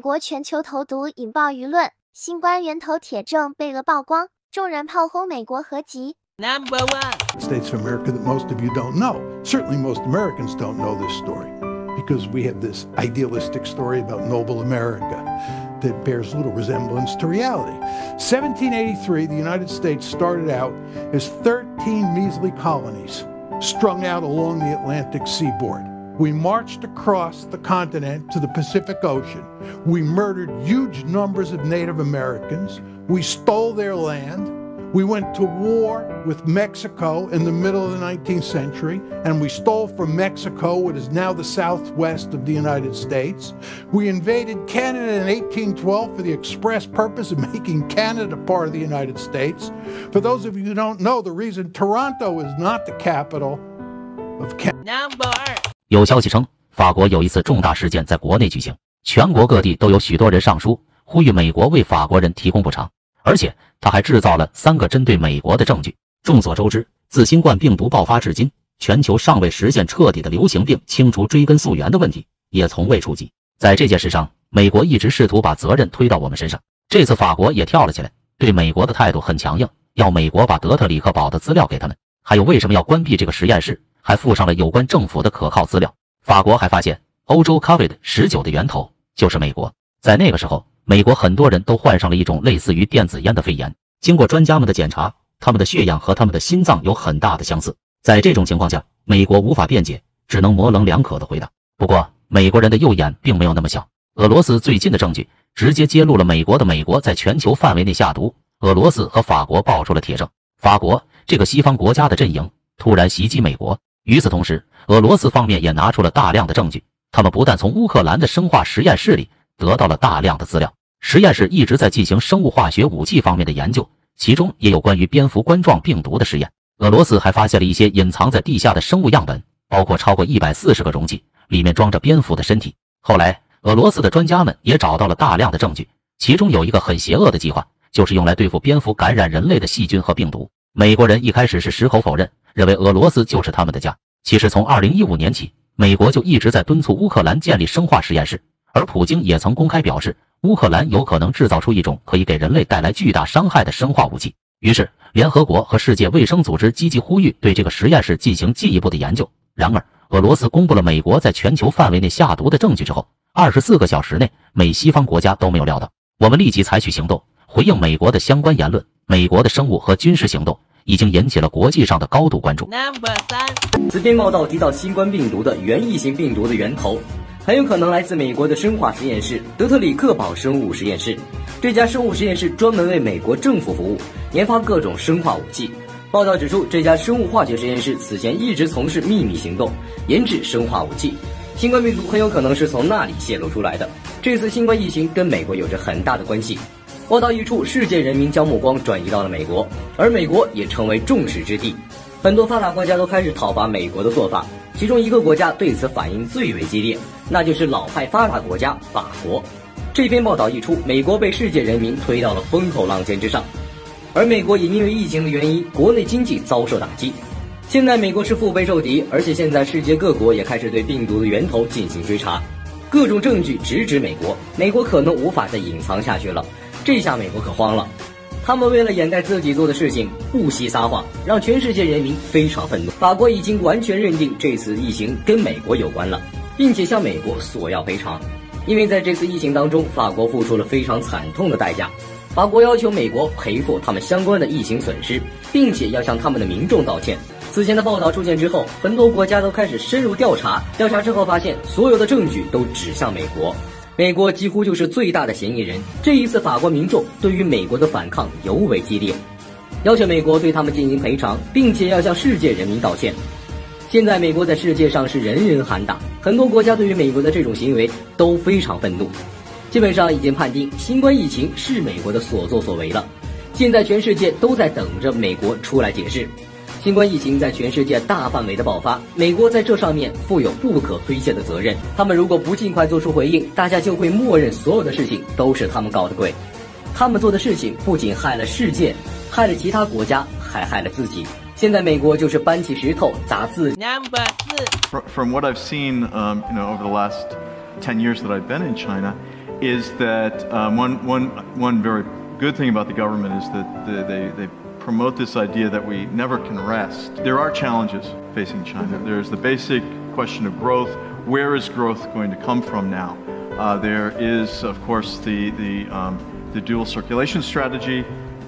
国全球投毒引爆舆论，新冠源头铁证被俄曝光，众人炮轰美国合集。Number one. States of America that most of you don't know. Certainly most Americans don't know this story because we have this idealistic story about noble America that bears little resemblance to reality. 1783, the United States started out as 13 measly colonies strung out along the Atlantic seaboard. We marched across the continent to the Pacific Ocean. We murdered huge numbers of Native Americans. We stole their land. We went to war with Mexico in the middle of the 19th century, and we stole from Mexico what is now the southwest of the United States. We invaded Canada in 1812 for the express purpose of making Canada part of the United States. For those of you who don't know, the reason Toronto is not the capital of Canada. Number 2. 有消息称，法国有一次重大事件在国内举行，全国各地都有许多人上书，呼吁美国为法国人提供补偿，而且他还制造了3个针对美国的证据。众所周知，自新冠病毒爆发至今，全球尚未实现彻底的流行病清除追根溯源的问题，也从未触及。在这件事上，美国一直试图把责任推到我们身上。这次法国也跳了起来，对美国的态度很强硬，要美国把德特里克堡的资料给他们，还有为什么要关闭这个实验室，还附上了有关政府的可靠资料。法国还发现，欧洲 COVID-19 的源头就是美国。在那个时候，美国很多人都患上了一种类似于电子烟的肺炎。经过专家们的检查，他们的血样和他们的心脏有很大的相似。在这种情况下，美国无法辩解，只能模棱两可地回答。不过，美国人的右眼并没有那么小。俄罗斯最近的证据直接揭露了美国在全球范围内下毒。俄罗斯和法国爆出了铁证，法国这个西方国家的阵营突然袭击美国。与此同时，俄罗斯方面也拿出了大量的证据，他们不但从乌克兰的生化实验室里得到了大量的资料，实验室一直在进行生物化学武器方面的研究，其中也有关于蝙蝠冠状病毒的实验。俄罗斯还发现了一些隐藏在地下的生物样本，包括超过140个容器，里面装着蝙蝠的身体。后来，俄罗斯的专家们也找到了大量的证据，其中有一个很邪恶的计划，就是用来对付蝙蝠感染人类的细菌和病毒。美国人一开始是矢口否认，认为俄罗斯就是他们的家。其实从2015年起，美国就一直在敦促乌克兰建立生化实验室，而普京也曾公开表示，乌克兰有可能制造出一种可以给人类带来巨大伤害的生化武器。于是，联合国和世界卫生组织积极呼吁对这个实验室进行进一步的研究。然而，俄罗斯公布了美国在全球范围内下毒的证据之后，24个小时内，美西方国家都没有料到。我们立即采取行动，回应美国的相关言论。美国的生物和军事行动已经引起了国际上的高度关注。Number 3. 此篇报道提到，新冠病毒的原异型病毒的源头很有可能来自美国的生化实验室德特里克堡生物实验室。这家生物实验室专门为美国政府服务，研发各种生化武器。报道指出，这家生物化学实验室此前一直从事秘密行动，研制生化武器。新冠病毒很有可能是从那里泄露出来的。这次新冠疫情跟美国有着很大的关系。报道一出，世界人民将目光转移到了美国，而美国也成为众矢之的。很多发达国家都开始讨伐美国的做法，其中一个国家对此反应最为激烈，那就是老派发达国家法国。这篇报道一出，美国被世界人民推到了风口浪尖之上，而美国也因为疫情的原因，国内经济遭受打击。现在美国是腹背受敌，而且现在世界各国也开始对病毒的源头进行追查，各种证据直指美国，美国可能无法再隐藏下去了。这下美国可慌了，他们为了掩盖自己做的事情，不惜撒谎，让全世界人民非常愤怒。法国已经完全认定这次疫情跟美国有关了，并且向美国索要赔偿，因为在这次疫情当中，法国付出了非常惨痛的代价。法国要求美国赔付他们相关的疫情损失，并且要向他们的民众道歉。此前的报道出现之后，很多国家都开始深入调查，调查之后发现，所有的证据都指向美国。美国几乎就是最大的嫌疑人。这一次，法国民众对于美国的反抗尤为激烈，要求美国对他们进行赔偿，并且要向世界人民道歉。现在，美国在世界上是人人喊打，很多国家对于美国的这种行为都非常愤怒，基本上已经判定新冠疫情是美国的所作所为了。现在全世界都在等着美国出来解释。新冠疫情在全世界大范围的爆发，美国在这上面负有不可推卸的责任。他们如果不尽快做出回应，大家就会默认所有的事情都是他们搞的鬼。他们做的事情不仅害了世界，害了其他国家，还害了自己。现在美国就是搬起石头砸自己。Number 4. From what I've seen, over the last 10 years that I've been in China, is that one very good thing about the government is that they promote this idea that we never can rest. There are challenges facing China. There's the basic question of growth. Where is growth going to come from now? There is, of course, the dual circulation strategy.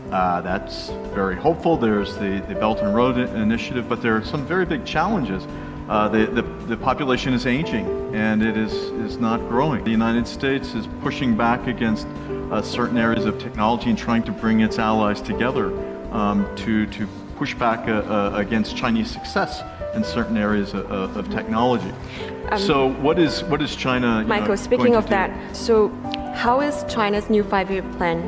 That's very hopeful. There's the Belt and Road Initiative, but there are some very big challenges. The population is aging and it is not growing. The United States is pushing back against certain areas of technology and trying to bring its allies together to push back against Chinese success in certain areas of technology. So what is China? Michael, speaking of that, so how is China's new 5-year plan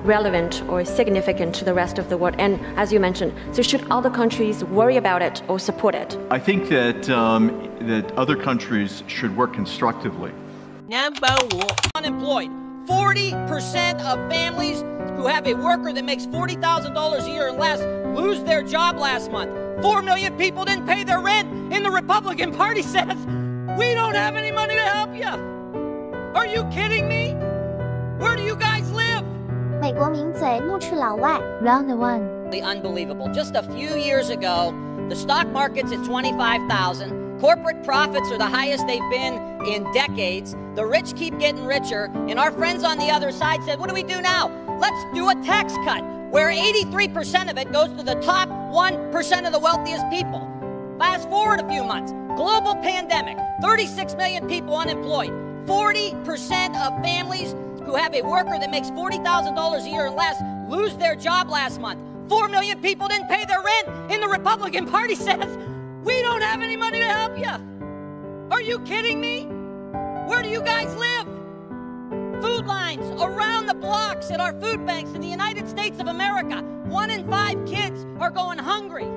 relevant or significant to the rest of the world? And as you mentioned, so should other countries worry about it or support it? I think that that other countries should work constructively. Number 5. Unemployed. 40% of families who have a worker that makes $40,000 a year or less lose their job last month. 4 million people didn't pay their rent, and the Republican Party says, we don't have any money to help you. Are you kidding me? Where do you guys live? 美国名嘴怒斥老外 Round 1 Unbelievable. Just a few years ago, the stock market's at 25,000. Corporate profits are the highest they've been in decades. The rich keep getting richer. And our friends on the other side said, what do we do now? Let's do a tax cut where 83% of it goes to the top 1% of the wealthiest people. Fast forward a few months. Global pandemic. 36 million people unemployed. 40% of families who have a worker that makes $40,000 a year or less lose their job last month. 4 million people didn't pay their rent, and the Republican Party says, we don't have any money to help you. Are you kidding me? Where do you guys live? Food lines around the blocks at our food banks in the United States of America. 1 in 5 kids are going hungry.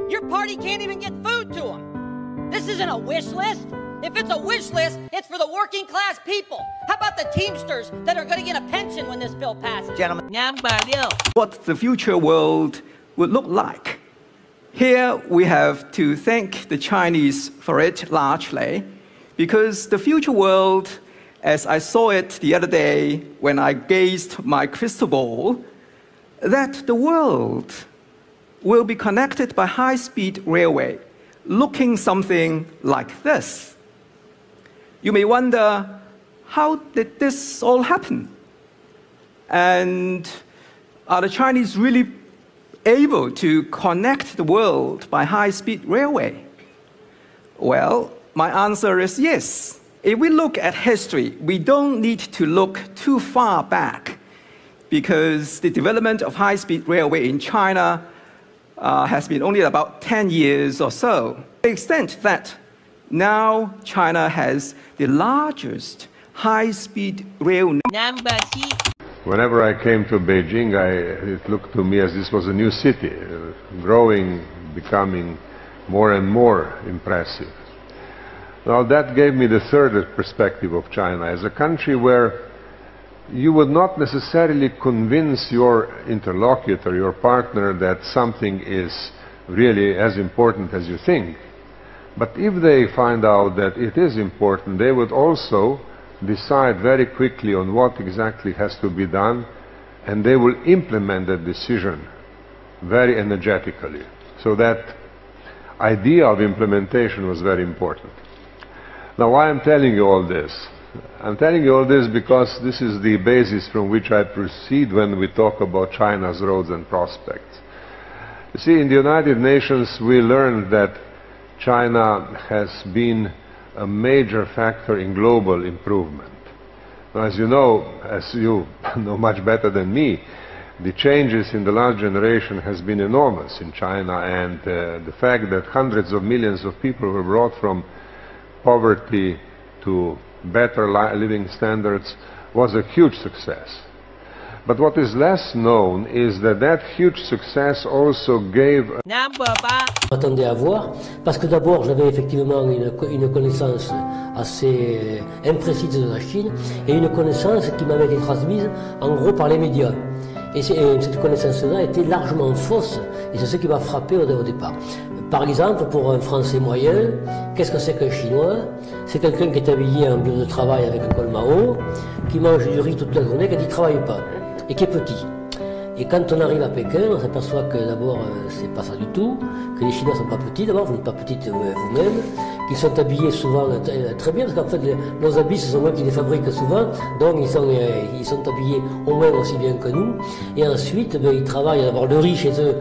Your party can't even get food to them. This isn't a wish list. If it's a wish list, it's for the working class people. How about the Teamsters that are going to get a pension when this bill passes? Gentlemen, Number 6. what the future world would look like. Here we have to thank the Chinese for it largely, because the future world, as I saw it the other day when I gazed my crystal ball, that the world will be connected by high-speed railway, looking something like this. You may wonder, how did this all happen? And are the Chinese really able to connect the world by high-speed railway? Well, my answer is yes. If we look at history, we don't need to look too far back, because the development of high-speed railway in China has been only about 10 years or so. To the extent that now China has the largest high-speed rail. Number 6. Whenever I came to Beijing, it looked to me as this was a new city, growing, becoming more and more impressive. Now that gave me the third perspective of China as a country where you would not necessarily convince your interlocutor, your partner, that something is really as important as you think. But if they find out that it is important, they would also decide very quickly on what exactly has to be done, and they will implement that decision very energetically. So that idea of implementation was very important. Now, why I'm telling you all this? I'm telling you all this because this is the basis from which I proceed when we talk about China's roads and prospects. You see, in the United Nations we learned that China has been a major factor in global improvement. Now, as you know much better than me, the changes in the last generation has been enormous in China, and the fact that hundreds of millions of people were brought from poverty to better living standards was a huge success. But what is less known is that that huge success also gave... Number 5. M'attendais à voir, parce que d'abord j'avais effectivement une connaissance assez imprécise de la Chine, et une connaissance qui m'avait été transmise en gros par les médias. Et cette connaissance-là était largement fausse, et c'est ce qui m'a frappé au départ. Par exemple, pour un Français moyen, qu'est-ce que c'est qu'un Chinois? c'est quelqu'un qui est habillé en bleu de travail avec un col Mao, qui mange du riz toute la journée, qui ne travaille pas, et qui est petit. Et quand on arrive à Pékin, on s'aperçoit que d'abord, c'est pas ça du tout, que les Chinois sont pas petits, d'abord, vous n'êtes pas petites vous-même, qu'ils sont habillés souvent très bien, parce qu'en fait, nos habits, ce sont eux qui les fabriquent souvent, donc ils sont habillés au moins aussi bien que nous. Et ensuite, ils travaillent d'abord le riz chez eux.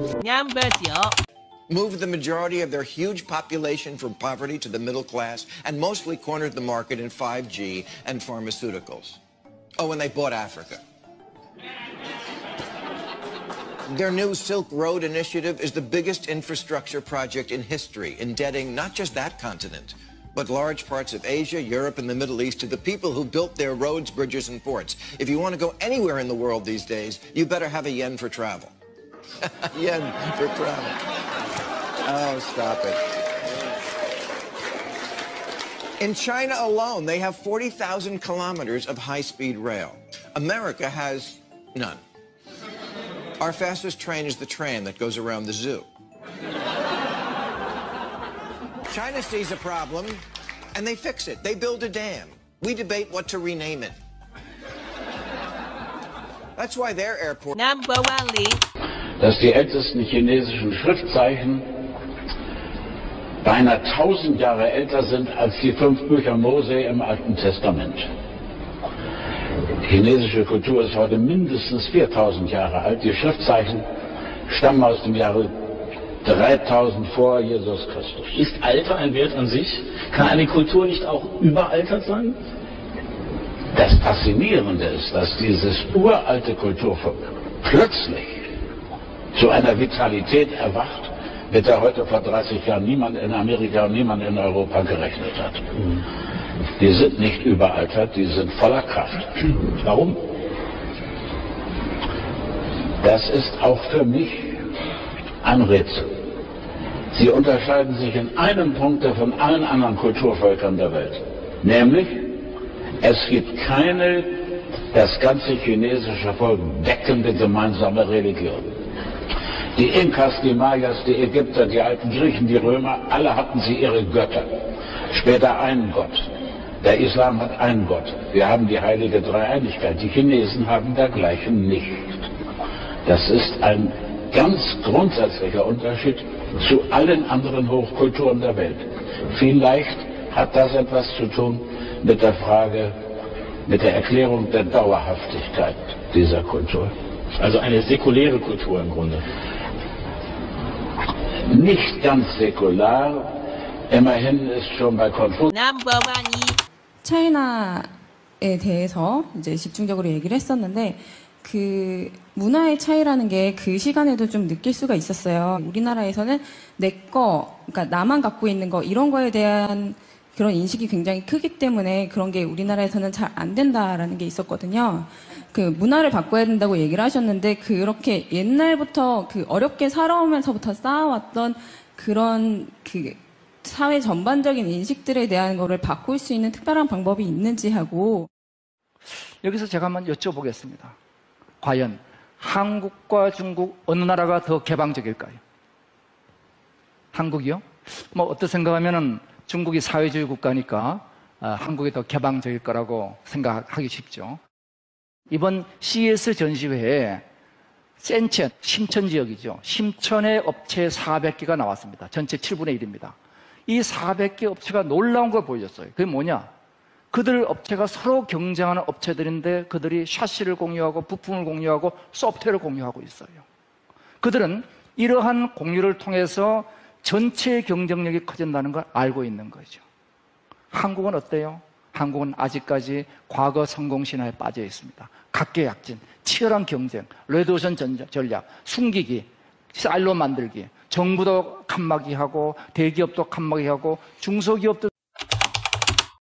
Moved the majority of their huge population from poverty to the middle class, and mostly cornered the market in 5G and pharmaceuticals. Oh, and they bought Africa. Their new Silk Road initiative is the biggest infrastructure project in history, indebting not just that continent, but large parts of Asia, Europe, and the Middle East to the people who built their roads, bridges, and ports. If you want to go anywhere in the world these days, you better have a yen for travel. Yen for travel. Oh, stop it. In China alone, they have 40,000 kilometers of high-speed rail. America has none. Our fastest train is the train that goes around the zoo. China sees a problem, and they fix it. They build a dam. We debate what to rename it. That's why their airport... Number 1 Link. Dass die ältesten chinesischen Schriftzeichen beinahe 1000 Jahre älter sind als die 5 Bücher Mose im Alten Testament. Die chinesische Kultur ist heute mindestens 4000 Jahre alt. Die Schriftzeichen stammen aus dem Jahre 3000 vor Jesus Christus. Ist Alter ein Wert an sich? Kann eine Kultur nicht auch überaltert sein? Das Faszinierende ist, dass dieses uralte Kulturvolk plötzlich zu einer Vitalität erwacht, mit der heute vor 30 Jahren niemand in Amerika und niemand in Europa gerechnet hat. Die sind nicht überaltert, die sind voller Kraft. Warum? Das ist auch für mich ein Rätsel. Sie unterscheiden sich in einem Punkt von allen anderen Kulturvölkern der Welt. Nämlich, es gibt keine das ganze chinesische Volk deckende gemeinsame Religion. Die Inkas, die Mayas, die Ägypter, die alten Griechen, die Römer, alle hatten sie ihre Götter. Später einen Gott. Der Islam hat einen Gott. Wir haben die heilige Dreieinigkeit. Die Chinesen haben dergleichen nicht. Das ist ein ganz grundsätzlicher Unterschied zu allen anderen Hochkulturen der Welt. Vielleicht hat das etwas zu tun mit der Frage, mit der Erklärung der Dauerhaftigkeit dieser Kultur. Also eine säkuläre Kultur im Grunde. Nicht ganz säkular, immerhin ist schon bei Konfuzius. 차이나에 대해서 이제 집중적으로 얘기를 했었는데 그 문화의 차이라는 게 그 시간에도 좀 느낄 수가 있었어요. 우리나라에서는 내 거, 그러니까 나만 갖고 있는 거 이런 거에 대한 그런 인식이 굉장히 크기 때문에 그런 게 우리나라에서는 잘 안 된다라는 게 있었거든요. 그 문화를 바꿔야 된다고 얘기를 하셨는데 그렇게 옛날부터 그 어렵게 살아오면서부터 쌓아왔던 그런 그 사회 전반적인 인식들에 대한 거를 바꿀 수 있는 특별한 방법이 있는지 하고. 여기서 제가 한번 여쭤보겠습니다. 과연 한국과 중국 어느 나라가 더 개방적일까요? 한국이요? 뭐 어떤 생각하면은 중국이 사회주의 국가니까 한국이 더 개방적일 거라고 생각하기 쉽죠. 이번 CES 전시회에 센첸, 심천 지역이죠. 심천의 업체 400개가 나왔습니다. 전체 7분의 1입니다. 이 400개 업체가 놀라운 걸 보여줬어요. 그게 뭐냐? 그들 업체가 서로 경쟁하는 업체들인데 그들이 샤시를 공유하고 부품을 공유하고 소프트웨어를 공유하고 있어요. 그들은 이러한 공유를 통해서 전체 경쟁력이 커진다는 걸 알고 있는 거죠. 한국은 어때요? 한국은 아직까지 과거 성공 신화에 빠져 있습니다. 각계약진, 치열한 경쟁, 레드오션 전략, 숨기기, 사일로 만들기, 정부도 칸막이하고 대기업도 칸막이하고 중소기업도